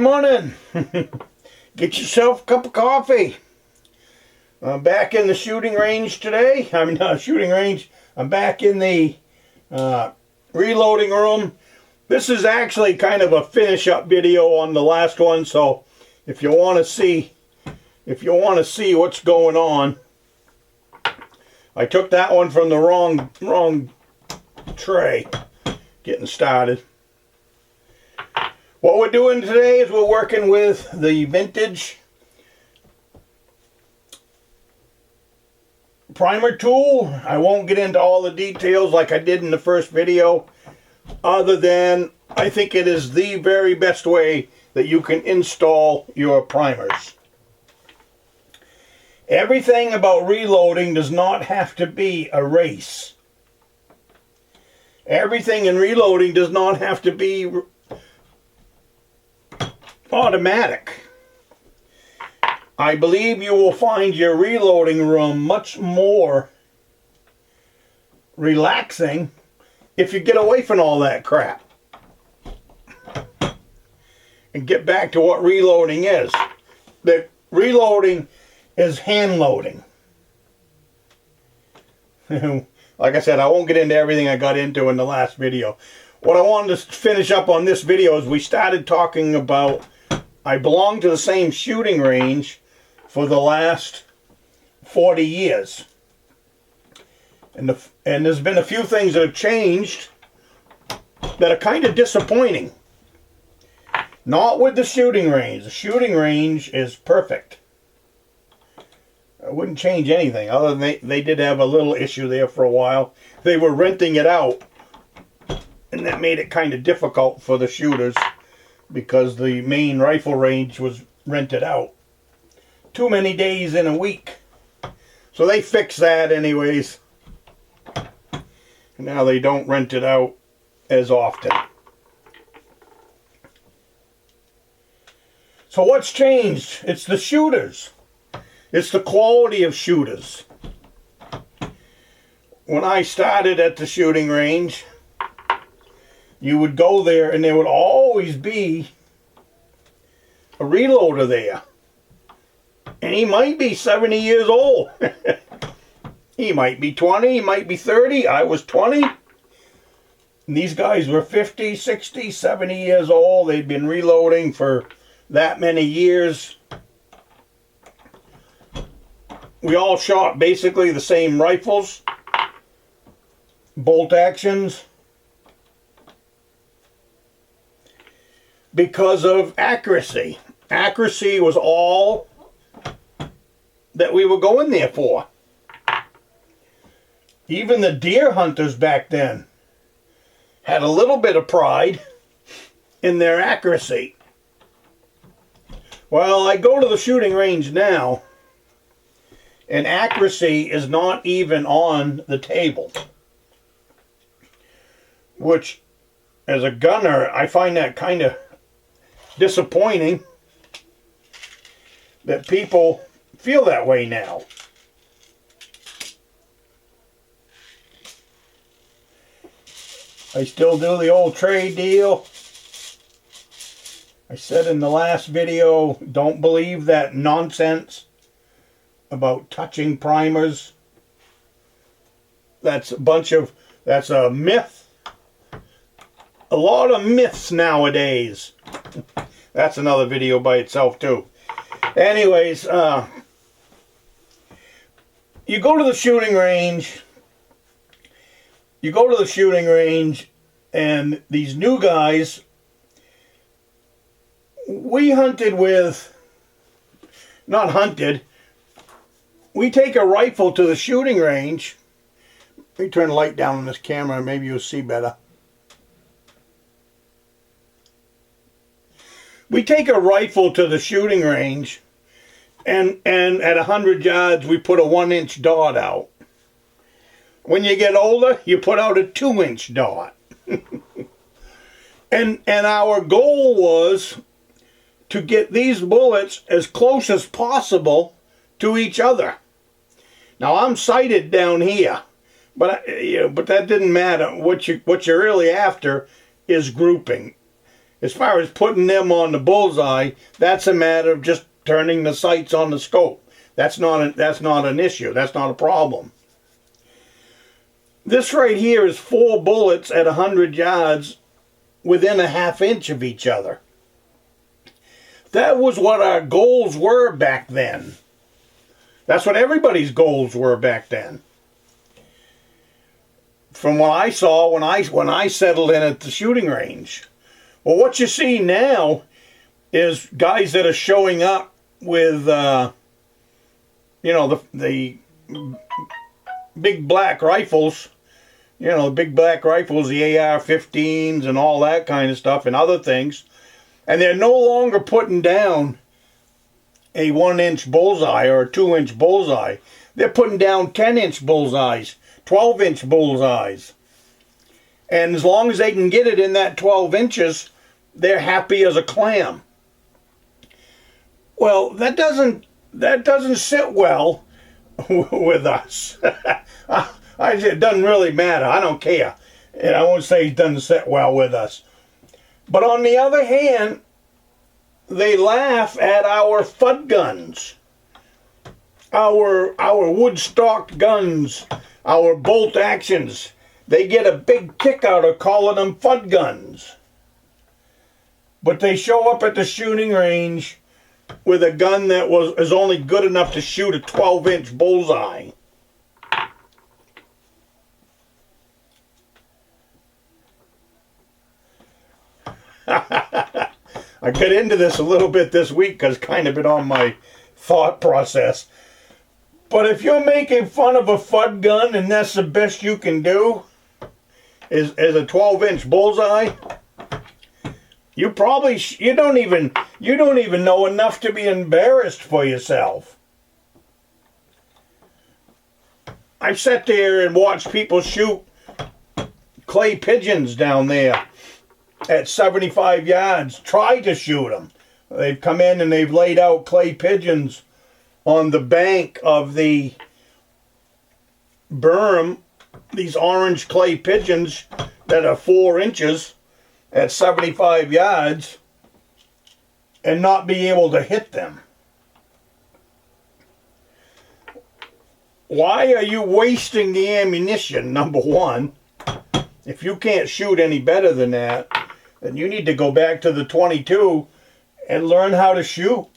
morning. Get yourself a cup of coffee. I'm back in the shooting range today. I'm not shooting range. I'm back in the reloading room. This is actually kind of a finish up video on the last one, so if you want to see what's going on, I took that one from the wrong tray. Getting started. What we're doing today is we're working with the vintage primer tool. I won't get into all the details like I did in the first video, other than I think it is the very best way that you can install your primers. Everything about reloading does not have to be a race. Everything in reloading does not have to be automatic. I believe you will find your reloading room much more relaxing if you get away from all that crap and get back to what reloading is. That reloading is hand loading. Like I said, I won't get into everything I got into in the last video. What I wanted to finish up on this video is we started talking about, I belong to the same shooting range for the last 40 years. And there's been a few things that have changed that are kind of disappointing. Not with the shooting range. The shooting range is perfect. I wouldn't change anything, other than they did have a little issue there for a while. They were renting it out, and that made it kind of difficult for the shooters because the main rifle range was rented out. Too many days in a week. So they fixed that anyways. Now they don't rent it out as often. So what's changed? It's the shooters. It's the quality of shooters. When I started at the shooting range, you would go there and there would always be a reloader there. And he might be 70 years old. He might be 20, he might be 30. I was 20. And these guys were 50, 60, 70 years old. They'd been reloading for that many years. We all shot basically the same rifles, bolt actions, because of accuracy. Accuracy was all that we were going there for. Even the deer hunters back then had a little bit of pride in their accuracy. Well, I go to the shooting range now, and accuracy is not even on the table. Which, as a gunner, I find that kind of disappointing that people feel that way now. I still do the old trade deal. I said in the last video, don't believe that nonsense about touching primers. That's a myth. A lot of myths nowadays. That's another video by itself too. Anyways, you go to the shooting range. You go to the shooting range, and these new guys, we hunted with, not hunted, we take a rifle to the shooting range. Let me turn the light down on this camera, maybe you'll see better. We take a rifle to the shooting range, and at 100 yards we put a 1-inch dot out. When you get older, you put out a 2-inch dot. and our goal was to get these bullets as close as possible to each other. Now I'm sighted down here, but that didn't matter. What you're really after is grouping. As far as putting them on the bullseye, that's a matter of just turning the sights on the scope. That's not an issue. That's not a problem. This right here is 4 bullets at 100 yards within a ½ inch of each other. That was what our goals were back then. That's what everybody's goals were back then. From what I saw when I settled in at the shooting range. Well, what you see now is guys that are showing up with, you know, the big black rifles, you know, the big black rifles, the AR-15s and all that kind of stuff and other things. And they're no longer putting down a 1-inch bullseye or a 2-inch bullseye. They're putting down 10-inch bullseyes, 12-inch bullseyes. And as long as they can get it in that 12 inches, they're happy as a clam. Well, that doesn't sit well with us. It doesn't really matter. I don't care. And I won't say it doesn't sit well with us. But on the other hand, they laugh at our Fudd guns, our wood-stocked guns, our bolt actions. They get a big kick out of calling them Fudd guns. But they show up at the shooting range with a gun that is only good enough to shoot a 12-inch bullseye. I got into this a little bit this week because it's kind of been on my thought process. But if you're making fun of a Fudd gun and that's the best you can do is a 12-inch bullseye, you don't even know enough to be embarrassed for yourself. I've sat there and watched people shoot clay pigeons down there at 75 yards, try to shoot them. They've come in and they've laid out clay pigeons on the bank of the berm, these orange clay pigeons that are 4 inches at 75 yards, and not be able to hit them. Why are you wasting the ammunition, number one? If you can't shoot any better than that, then you need to go back to the 22 and learn how to shoot.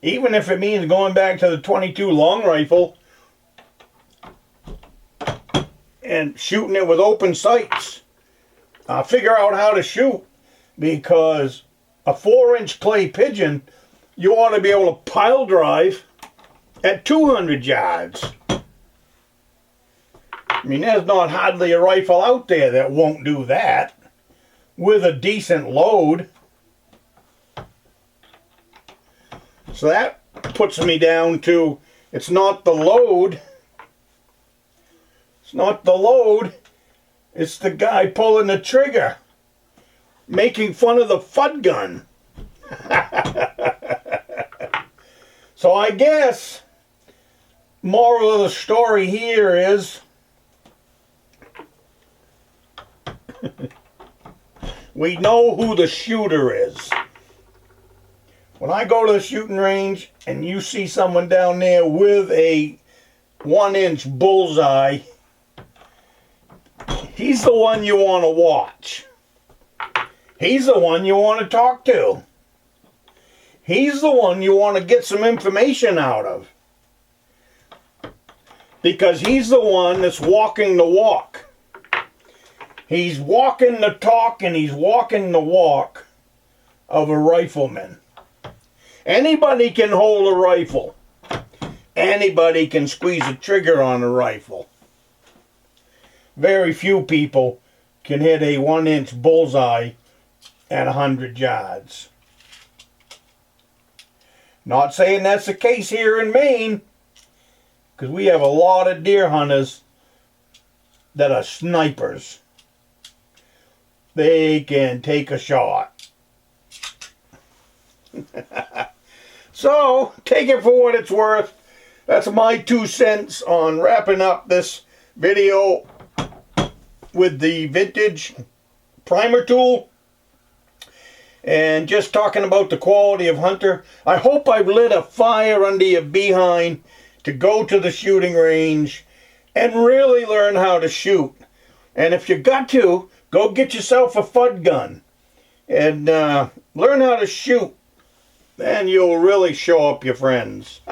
Even if it means going back to the 22 long rifle and shooting it with open sights. Figure out how to shoot, because a 4-inch clay pigeon, you ought to be able to pile drive at 200 yards. I mean, there's not hardly a rifle out there that won't do that with a decent load. So that puts me down to, it's not the load. It's not the load. It's the guy pulling the trigger, making fun of the Fudd gun. So I guess, moral of the story here is, we know who the shooter is. When I go to the shooting range and you see someone down there with a 1-inch bullseye, he's the one you want to watch. He's the one you want to talk to. He's the one you want to get some information out of. Because he's the one that's walking the walk. He's walking the talk and he's walking the walk of a rifleman. Anybody can hold a rifle. Anybody can squeeze a trigger on a rifle. Very few people can hit a 1-inch bullseye at 100 yards. Not saying that's the case here in Maine, because we have a lot of deer hunters that are snipers. They can take a shot. So, take it for what it's worth. That's my 2 cents on wrapping up this video with the vintage primer tool. and just talking about the quality of hunter. I hope I've lit a fire under your behind to go to the shooting range and really learn how to shoot. And if you got to, go get yourself a Fudd gun and learn how to shoot. Then you'll really show up your friends.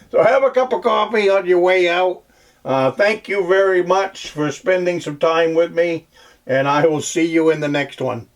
So have a cup of coffee on your way out. Thank you very much for spending some time with me, and I will see you in the next one.